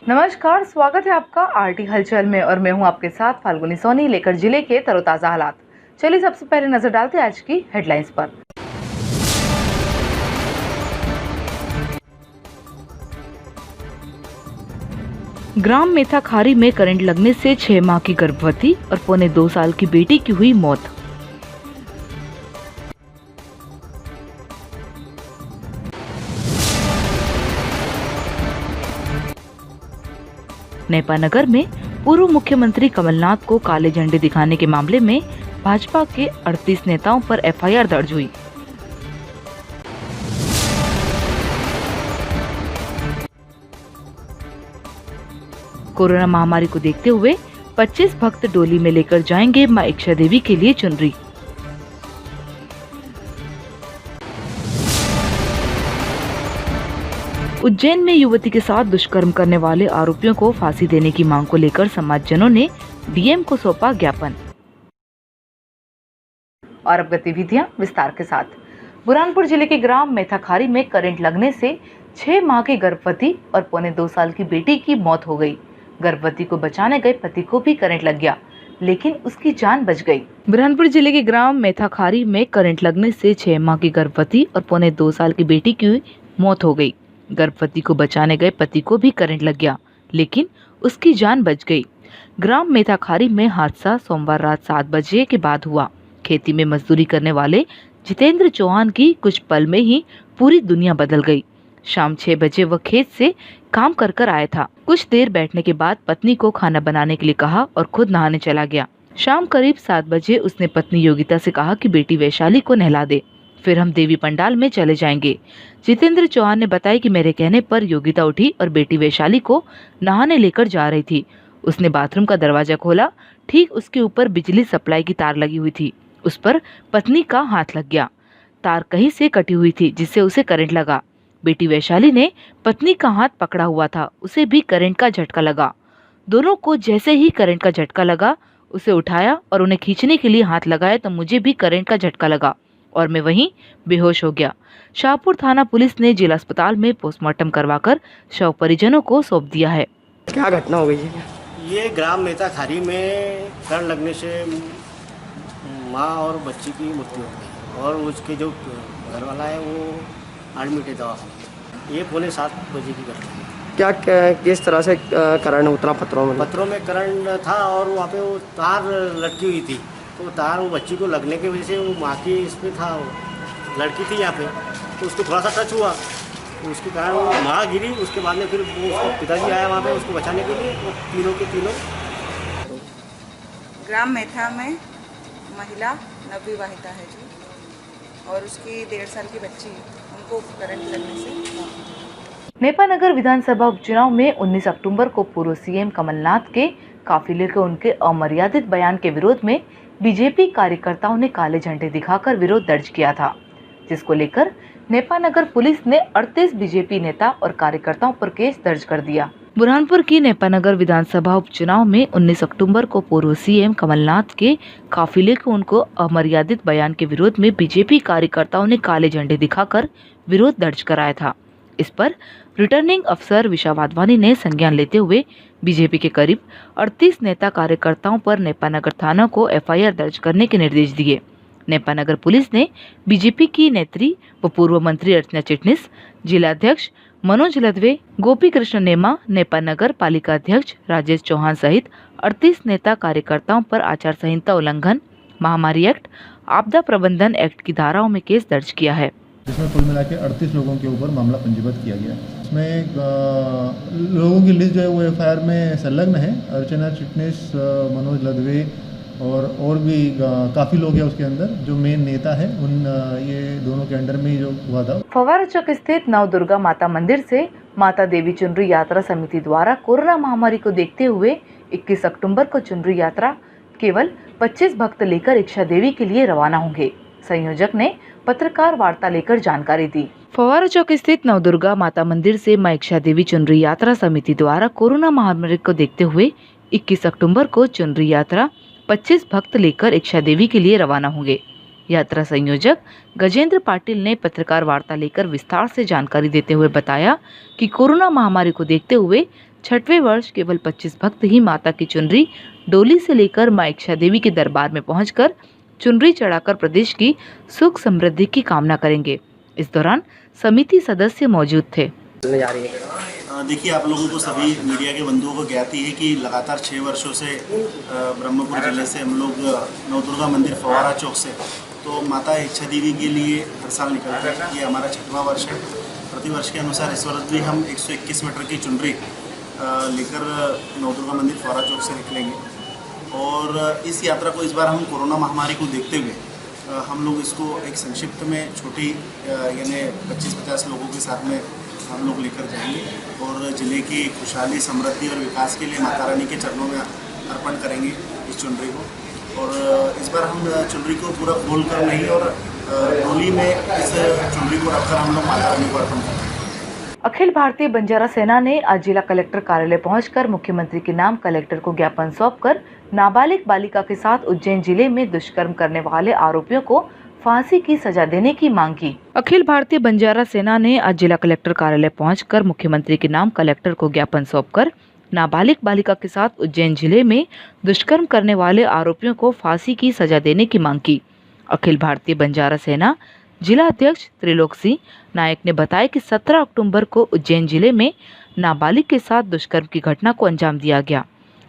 नमस्कार, स्वागत है आपका आरटी हलचल में और मैं हूं आपके साथ फाल्गुनी सोनी लेकर जिले के तरोताजा हालात। चलिए सबसे पहले नजर डालते हैं आज की हेडलाइंस पर। ग्राम मेथाखारी में करंट लगने से 6 माह की गर्भवती और पौने 2 साल की बेटी की हुई मौत। नेपानगर में पूर्व मुख्यमंत्री कमलनाथ को काले झंडे दिखाने के मामले में भाजपा के 38 नेताओं पर एफआईआर दर्ज हुई। कोरोना महामारी को देखते हुए 25 भक्त डोली में लेकर जाएंगे मां इक्षा देवी के लिए चुनरी। उज्जैन में युवती के साथ दुष्कर्म करने वाले आरोपियों को फांसी देने की मांग को लेकर समाजजनों ने डीएम को सौंपा ज्ञापन। और अब गतिविधियां विस्तार के साथ। बुरहानपुर जिले के ग्राम मेथाखारी में करंट लगने से 6 माह की गर्भवती और पौने 2 साल की बेटी की मौत हो गई। गर्भवती को बचाने गए पति को भी करंट लग गया, लेकिन उसकी जान बच गई। बुरहानपुर जिले के ग्राम मेथाखारी में करंट लगने से 6 माह की गर्भवती और पौने 2 साल की बेटी की मौत हो गई। गर्भवती को बचाने गए पति को भी करंट लग गया, लेकिन उसकी जान बच गई। ग्राम मेथाखारी में हादसा सोमवार रात 7 बजे के बाद हुआ। खेती में मजदूरी करने वाले जितेंद्र चौहान की कुछ पल में ही पूरी दुनिया बदल गई। शाम 6 बजे वह खेत से काम कर आया था। कुछ देर बैठने के बाद पत्नी को खाना बनाने के लिए कहा और खुद नहाने चला गया। शाम करीब 7 बजे उसने पत्नी योगिता से कहा कि बेटी वैशाली को नहला दे, फिर हम देवी पंडाल में चले जाएंगे। जितेंद्र चौहान ने बताया कि मेरे कहने पर योगिता उठी और बेटी वैशाली को नहाने लेकर जा रही थी। उसने बाथरूम का दरवाजा खोला, ठीक उसके ऊपर बिजली सप्लाई की तार लगी हुई थी। उस पर पत्नी का हाथ लग गया। तार कहीं से कटी हुई थी, जिससे उसे करंट लगा। बेटी वैशाली ने पत्नी का हाथ पकड़ा हुआ था, उसे भी करंट का झटका लगा। दोनों को जैसे ही करंट का झटका लगा, उसे उठाया और उन्हें खींचने के लिए हाथ लगाया तो मुझे भी करंट का झटका लगा और मैं वहीं बेहोश हो गया। शाहपुर थाना पुलिस ने जिला अस्पताल में पोस्टमार्टम करवाकर शव परिजनों को सौंप दिया है। क्या घटना हो गई है? ये ग्राम मेथाखारी में करंट लगने से माँ और बच्ची की मृत्यु हो गई और उसके जो घर वाला है वो एडमिट है दवाखाने। ये पौने 7 बजे की घटना है। क्या किस तरह से करंट उतरा? पत्थरों में करंट था और वहाँ पे वो तार लटकी हुई थी, तो तार वो बच्ची को लगने की वजह से वो माँ की इसमें था, वो लड़की थी यहाँ पे, तो उसको थोड़ा सा टच हुआ, तो उसके कारण वो माँ गिरी। उसके बाद में फिर वो उसके पिताजी आया वहाँ पे उसको बचाने के लिए। वो तीनों के तीनों ग्राम मेथा में महिला नवविवाहिता है जी, और उसकी 1.5 साल की बच्ची, उनको करंट लगने से। नेपानगर विधानसभा उपचुनाव में 19 अक्टूबर को पूर्व सीएम कमलनाथ के काफिले के उनके अमर्यादित बयान के विरोध में बीजेपी कार्यकर्ताओं ने काले झंडे दिखाकर विरोध दर्ज किया था, जिसको लेकर नेपानगर पुलिस ने 38 बीजेपी नेता और कार्यकर्ताओं पर केस दर्ज कर दिया। बुरहानपुर की नेपानगर विधानसभा उपचुनाव में 19 अक्टूबर को पूर्व सीएम कमलनाथ के काफिले को उनको अमर्यादित बयान के विरोध में बीजेपी कार्यकर्ताओं ने काले झंडे दिखाकर विरोध दर्ज कराया था। इस पर रिटर्निंग अफसर विशा वाधवानी ने संज्ञान लेते हुए बीजेपी के करीब 38 नेता कार्यकर्ताओं पर नेपानगर थाना को एफआईआर दर्ज करने के निर्देश दिए। नेपानगर पुलिस ने बीजेपी की नेत्री व पूर्व मंत्री अर्चना चिटनिस, जिलाध्यक्ष मनोज लदवे, गोपी कृष्ण नेमा, नेपानगर पालिका अध्यक्ष राजेश चौहान सहित 38 नेता कार्यकर्ताओं पर आचार संहिता उल्लंघन, महामारी एक्ट, आपदा प्रबंधन एक्ट की धाराओं में केस दर्ज किया है। इसमें कुल मिला के 38 लोगों के ऊपर मामला पंजीबद्ध किया गया। इसमें लोगों की लिस्ट जो है वो एफआईआर में संलग्न है। अर्चना चिटनिस, मनोज लदवे और भी काफ़ी लोग हैं उसके अंदर। जो मेन नेता है उन ये दोनों के अंडर में ही जो हुआ था। फव्वारा चौक स्थित नव दुर्गा माता मंदिर से माता देवी चुनरी यात्रा समिति द्वारा कोरोना महामारी को देखते हुए 21 अक्टूबर को चुनरी यात्रा केवल 25 भक्त लेकर इक्षा देवी के लिए रवाना होंगे। संयोजक ने पत्रकार वार्ता लेकर जानकारी दी। फव्वारा चौक स्थित नवदुर्गा माता मंदिर से मां इक्षा देवी चुनरी यात्रा समिति द्वारा कोरोना महामारी को देखते हुए 21 अक्टूबर को चुनरी यात्रा 25 भक्त लेकर इक्षा देवी के लिए रवाना होंगे। यात्रा संयोजक गजेंद्र पाटिल ने पत्रकार वार्ता लेकर विस्तार से जानकारी देते हुए बताया कि कोरोना महामारी को देखते हुए छठवें वर्ष केवल 25 भक्त ही माता की चुनरी डोली से लेकर मां इच्छा देवी के दरबार में पहुंचकर चुनरी चढ़ाकर प्रदेश की सुख समृद्धि की कामना करेंगे। इस दौरान समिति सदस्य मौजूद थे। देखिए, आप लोगों को सभी मीडिया के बंधुओं को ज्ञाति है कि लगातार 6 वर्षों से ब्रह्मपुर जिले से हम लोग नवदुर्गा मंदिर फवारा चौक से तो माता इच्छा देवी के लिए हर साल निकलते हैं। ये हमारा 6वां वर्ष है। प्रतिवर्ष के अनुसार इस वर्ष भी हम 121 मीटर की चुनरी लेकर नवदुर्गा मंदिर फवारा चौक से निकलेंगे। और इस यात्रा को इस बार हम कोरोना महामारी को देखते हुए हम लोग इसको एक संक्षिप्त में छोटी यानी 25-50 लोगों के साथ में हम लोग लेकर जाएंगे और ज़िले की खुशहाली, समृद्धि और विकास के लिए माता रानी के चरणों में अर्पण करेंगे इस चुनरी को। और इस बार हम चुनरी को पूरा खोल कर नहीं और डोली में इस चुनरी को रखकर हम लोग माता रानी को अर्पण करेंगे। अखिल भारतीय बंजारा सेना ने आज जिला कलेक्टर कार्यालय पहुंचकर मुख्यमंत्री के नाम कलेक्टर को ज्ञापन सौंपकर नाबालिग बालिका के साथ उज्जैन जिले में दुष्कर्म करने वाले आरोपियों को फांसी की सजा देने की मांग की। अखिल भारतीय बंजारा सेना ने आज जिला कलेक्टर कार्यालय पहुंचकर मुख्यमंत्री के नाम कलेक्टर को ज्ञापन सौंपकर नाबालिग बालिका के साथ उज्जैन जिले में दुष्कर्म करने वाले आरोपियों को फांसी की सजा देने की मांग की। अखिल भारतीय बंजारा सेना जिला अध्यक्ष त्रिलोक सिंह नायक ने बताया कि 17 अक्टूबर को उज्जैन जिले में नाबालिग के साथ दुष्कर्म की घटना को अंजाम दिया गया।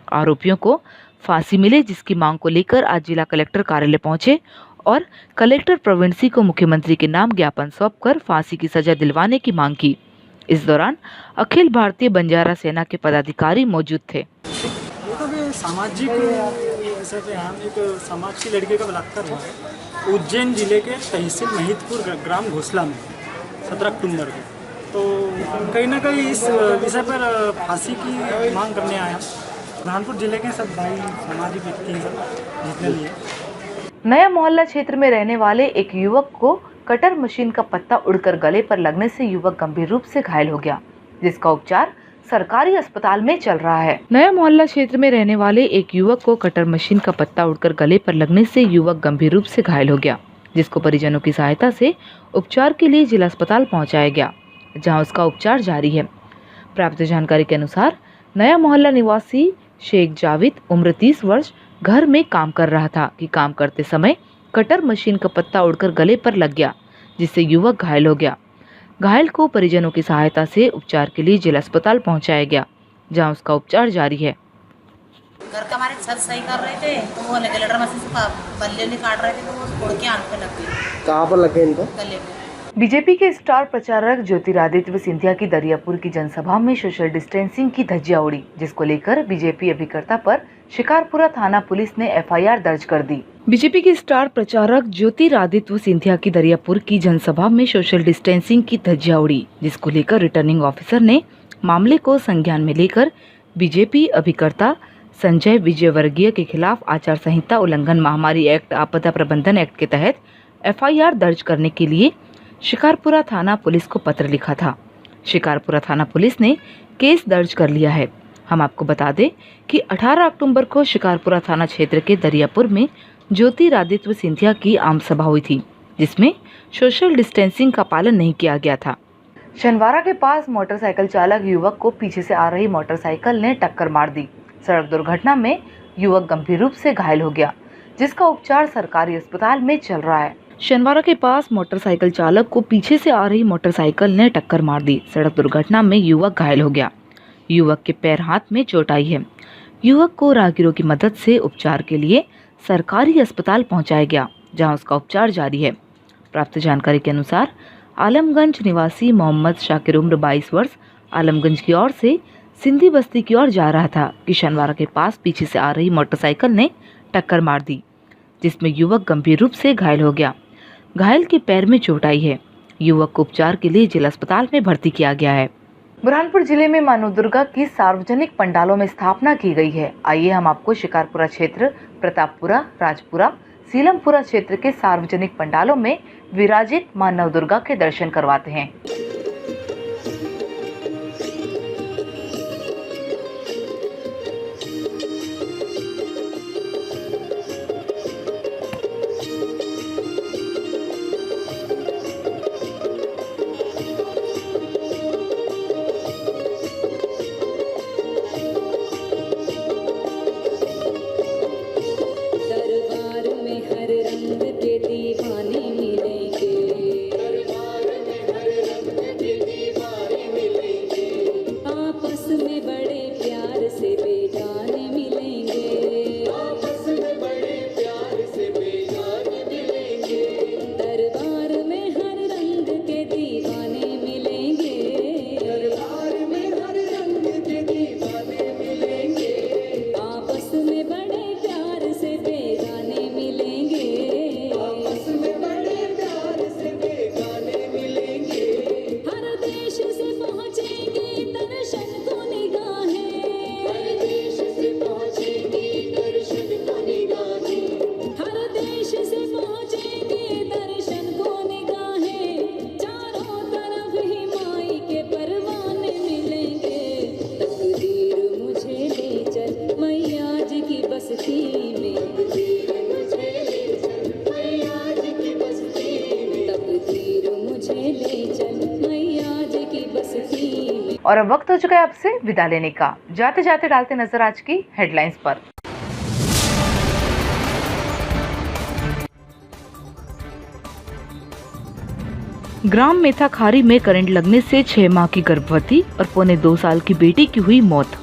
आरोपियों को फांसी मिले, जिसकी मांग को लेकर आज जिला कलेक्टर कार्यालय पहुंचे और कलेक्टर प्रवीण सिंह को मुख्यमंत्री के नाम ज्ञापन सौंपकर फांसी की सजा दिलवाने की मांग की। इस दौरान अखिल भारतीय बंजारा सेना के पदाधिकारी मौजूद थे। सामाजिक एक समाज की लड़के का बलात्कार हुआ है उज्जैन जिले के तहसील महितपुर ग्राम घोसला में 17 अक्टूबर को। तो कहीं ना कहीं इस विषय पर फांसी की मांग करने आया। बुरहानपुर जिले के सब भाई सामाजिक व्यक्ति हैं जितने लिए। नया मोहल्ला क्षेत्र में रहने वाले एक युवक को कटर मशीन का पत्ता उड़कर गले पर लगने से युवक गंभीर रूप से घायल हो गया, जिसका उपचार सरकारी अस्पताल में चल रहा है। नया मोहल्ला क्षेत्र में रहने वाले एक युवक को कटर मशीन का पत्ता उड़कर गले पर लगने से युवक गंभीर रूप से घायल हो गया, जिसको परिजनों की सहायता से उपचार के लिए जिला अस्पताल पहुंचाया गया, जहां उसका उपचार जारी है। प्राप्त जानकारी के अनुसार नया मोहल्ला निवासी शेख जावेद उम्र 30 वर्ष घर में काम कर रहा था कि काम करते समय कटर मशीन का पत्ता उड़कर गले पर लग गया, जिससे युवक घायल हो गया। घायल को परिजनों की सहायता से उपचार के लिए जिला अस्पताल पहुंचाया गया, जहां उसका उपचार जारी है। घर का हमारे छत सही कर रहे थे तो वो लेटर मशीन से बल्ले ने काट रहे थे तो वो उड़ के आंख पे लग गई। कहाँ पर लगे इनको? गले पे। बीजेपी के स्टार प्रचारक ज्योतिरादित्य सिंधिया की दरियापुर की जनसभा में सोशल डिस्टेंसिंग की धज्जियां उड़ी, जिसको लेकर बीजेपी अभिकर्ता पर शिकारपुरा थाना पुलिस ने एफआईआर दर्ज कर दी। बीजेपी के स्टार प्रचारक ज्योतिरादित्य सिंधिया की दरियापुर की जनसभा में सोशल डिस्टेंसिंग की धज्जियां उड़ी, जिसको लेकर रिटर्निंग ऑफिसर ने मामले को संज्ञान में लेकर बीजेपी अभिकर्ता संजय विजयवर्गीय के खिलाफ आचार संहिता उल्लंघन, महामारी एक्ट, आपदा प्रबंधन एक्ट के तहत एफआईआर दर्ज करने के लिए शिकारपुरा थाना पुलिस को पत्र लिखा था। शिकारपुरा थाना पुलिस ने केस दर्ज कर लिया है। हम आपको बता दें कि 18 अक्टूबर को शिकारपुरा थाना क्षेत्र के दरियापुर में ज्योतिरादित्य सिंधिया की आम सभा हुई थी, जिसमें सोशल डिस्टेंसिंग का पालन नहीं किया गया था। शनिवारा के पास मोटरसाइकिल चालक युवक को पीछे से आ रही मोटरसाइकिल ने टक्कर मार दी। सड़क दुर्घटना में युवक गंभीर रूप से घायल हो गया, जिसका उपचार सरकारी अस्पताल में चल रहा है। शनिवारा के पास मोटरसाइकिल चालक को पीछे से आ रही मोटरसाइकिल ने टक्कर मार दी। सड़क दुर्घटना में युवक घायल हो गया। युवक के पैर हाथ में चोट आई है। युवक को राहगीरों की मदद से उपचार के लिए सरकारी अस्पताल पहुंचाया गया, जहां उसका उपचार जारी है। प्राप्त जानकारी के अनुसार आलमगंज निवासी मोहम्मद शाकिर उम्र 22 वर्ष आलमगंज की ओर से सिंधी बस्ती की ओर जा रहा था कि शनिवार के पास पीछे से आ रही मोटरसाइकिल ने टक्कर मार दी, जिसमें युवक गंभीर रूप से घायल हो गया। घायल के पैर में चोट आई है। युवक को उपचार के लिए जिला अस्पताल में भर्ती किया गया है। बुरहानपुर जिले में मां नवदुर्गा की सार्वजनिक पंडालों में स्थापना की गई है। आइए हम आपको शिकारपुरा क्षेत्र, प्रतापपुरा, राजपुरा, सीलमपुरा क्षेत्र के सार्वजनिक पंडालों में विराजित मां नवदुर्गा के दर्शन करवाते हैं। और अब वक्त हो चुका है आपसे विदा लेने का। जाते जाते डालते नजर आज की हेडलाइंस पर। ग्राम मेथाखारी में करंट लगने से 6 माह की गर्भवती और पौने 2 साल की बेटी की हुई मौत।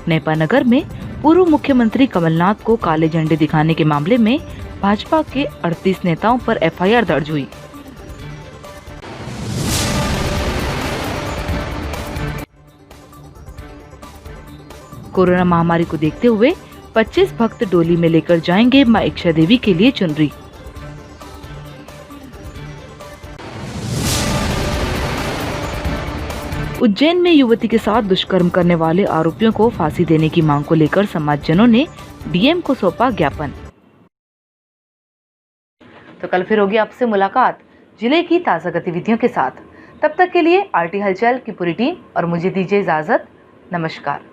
नेपानगर में पूर्व मुख्यमंत्री कमलनाथ को काले झंडे दिखाने के मामले में भाजपा के 38 नेताओं पर एफआईआर दर्ज हुई। कोरोना महामारी को देखते हुए 25 भक्त डोली में लेकर जाएंगे मां इच्छा देवी के लिए चुनरी। उज्जैन में युवती के साथ दुष्कर्म करने वाले आरोपियों को फांसी देने की मांग को लेकर समाजजनों ने डीएम को सौंपा ज्ञापन। तो कल फिर होगी आपसे मुलाकात जिले की ताजा गतिविधियों के साथ। तब तक के लिए आरटी हलचल की पूरी टीम और मुझे दीजिए इजाजत। नमस्कार।